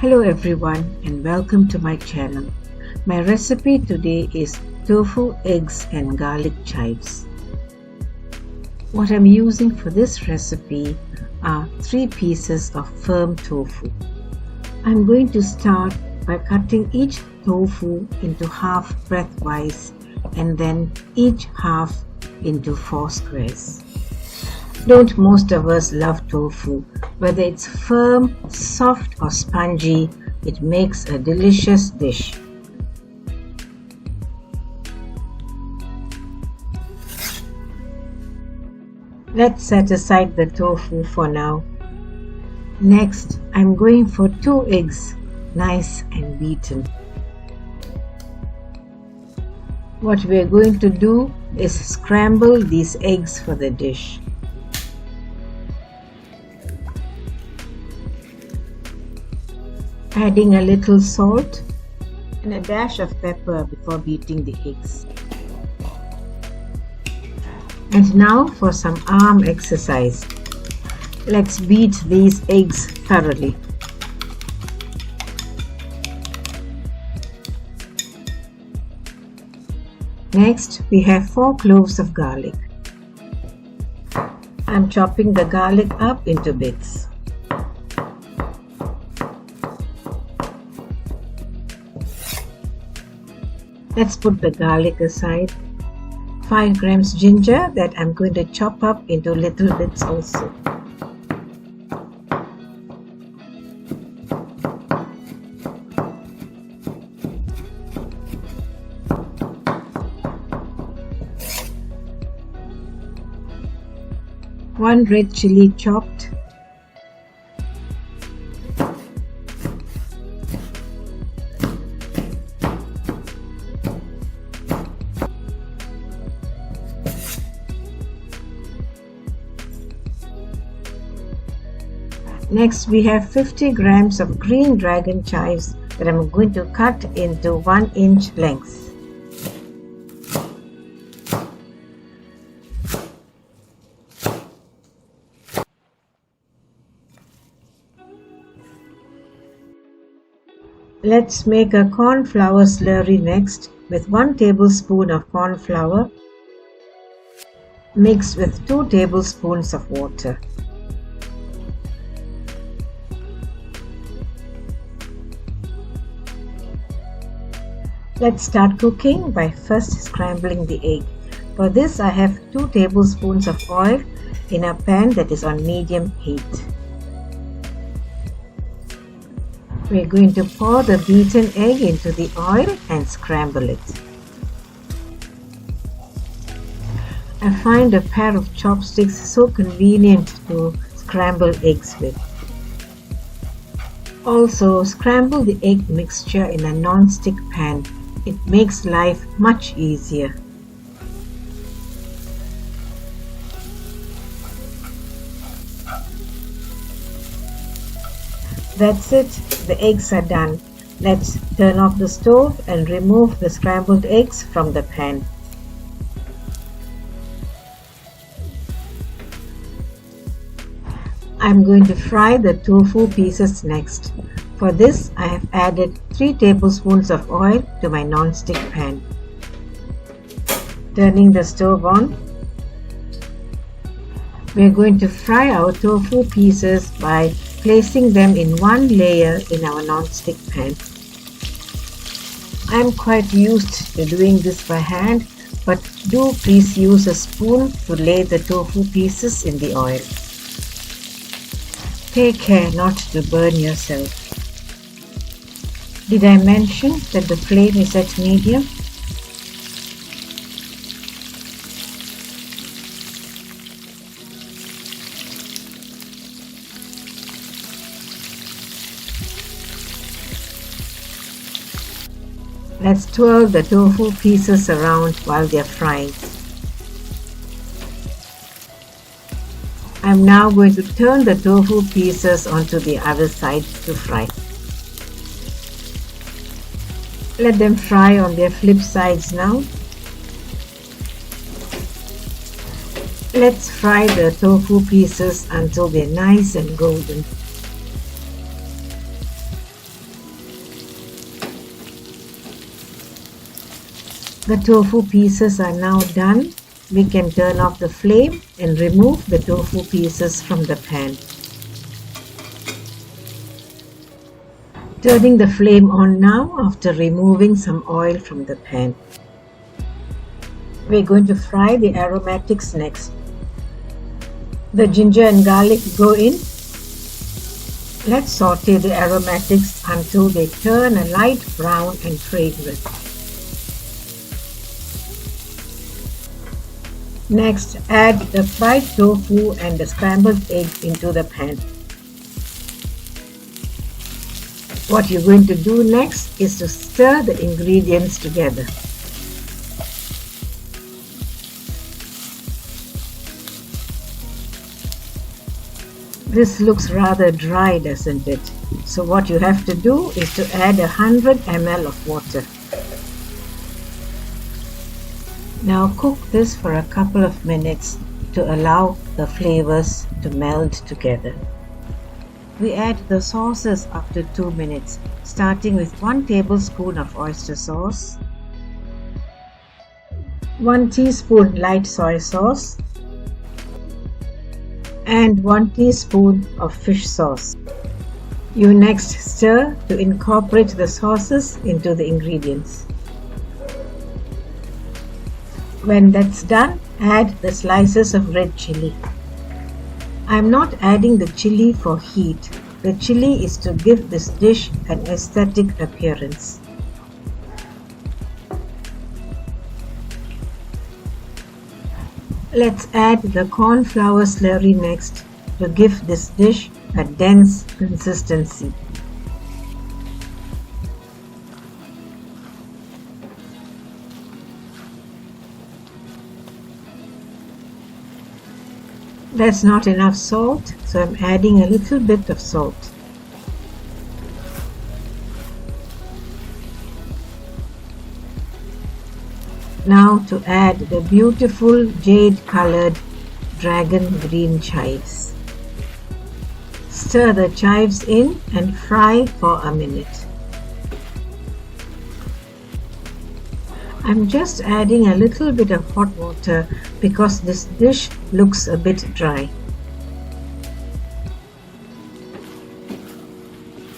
Hello everyone and welcome to my channel. My recipe today is tofu, eggs and garlic chives. What I'm using for this recipe are 3 pieces of firm tofu. I'm going to start by cutting each tofu into half breadthwise and then each half into 4 squares. Don't most of us love tofu? Whether it's firm, soft or spongy, it makes a delicious dish. Let's set aside the tofu for now. Next, I'm going for 2 eggs, nice and beaten. What we're going to do is scramble these eggs for the dish. Adding a little salt and a dash of pepper before beating the eggs. And now for some arm exercise. Let's beat these eggs thoroughly. Next, we have 4 cloves of garlic. I'm chopping the garlic up into bits. Let's put the garlic aside. 5 grams ginger that I'm going to chop up into little bits also. One red chilli chopped. Next, we have 50 grams of green dragon chives that I'm going to cut into 1-inch lengths. Let's make a cornflour slurry next with 1 tablespoon of cornflour mixed with 2 tablespoons of water. Let's start cooking by first scrambling the egg. For this I have 2 tablespoons of oil in a pan that is on medium heat. We're going to pour the beaten egg into the oil and scramble it. I find a pair of chopsticks so convenient to scramble eggs with. Also, scramble the egg mixture in a non-stick pan. It makes life much easier. That's it, the eggs are done. Let's turn off the stove and remove the scrambled eggs from the pan. I'm going to fry the tofu pieces next. For this, I have added 3 tablespoons of oil to my non-stick pan. Turning the stove on. We are going to fry our tofu pieces by placing them in one layer in our non-stick pan. I am quite used to doing this by hand, but do please use a spoon to lay the tofu pieces in the oil. Take care not to burn yourself. Did I mention that the flame is at medium? Let's twirl the tofu pieces around while they are frying. I'm now going to turn the tofu pieces onto the other side to fry. Let them fry on their flip sides now. Let's fry the tofu pieces until they're nice and golden. The tofu pieces are now done. We can turn off the flame and remove the tofu pieces from the pan. Turning the flame on now after removing some oil from the pan. We're going to fry the aromatics next. The ginger and garlic go in. Let's saute the aromatics until they turn a light brown and fragrant. Next, add the fried tofu and the scrambled egg into the pan. What you're going to do next is to stir the ingredients together. This looks rather dry, doesn't it? So what you have to do is to add 100 ml of water. Now cook this for a couple of minutes to allow the flavors to meld together. We add the sauces after 2 minutes, starting with 1 tablespoon of oyster sauce, 1 teaspoon light soy sauce, and 1 teaspoon of fish sauce. You next stir to incorporate the sauces into the ingredients. When that's done, add the slices of red chilli. I'm not adding the chilli for heat. The chilli is to give this dish an aesthetic appearance. Let's add the cornflour slurry next to give this dish a dense consistency. There's not enough salt, so I'm adding a little bit of salt. Now to add the beautiful jade colored dragon green chives. Stir the chives in and fry for a minute. I'm just adding a little bit of hot water because this dish looks a bit dry.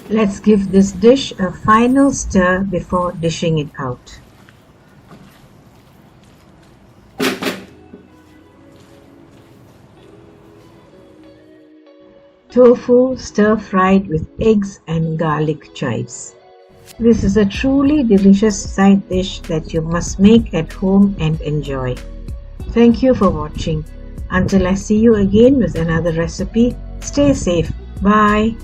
Let's give this dish a final stir before dishing it out. Tofu stir-fried with eggs and garlic chives. This is a truly delicious side dish that you must make at home and enjoy. Thank you for watching. Until I see you again with another recipe, stay safe. Bye.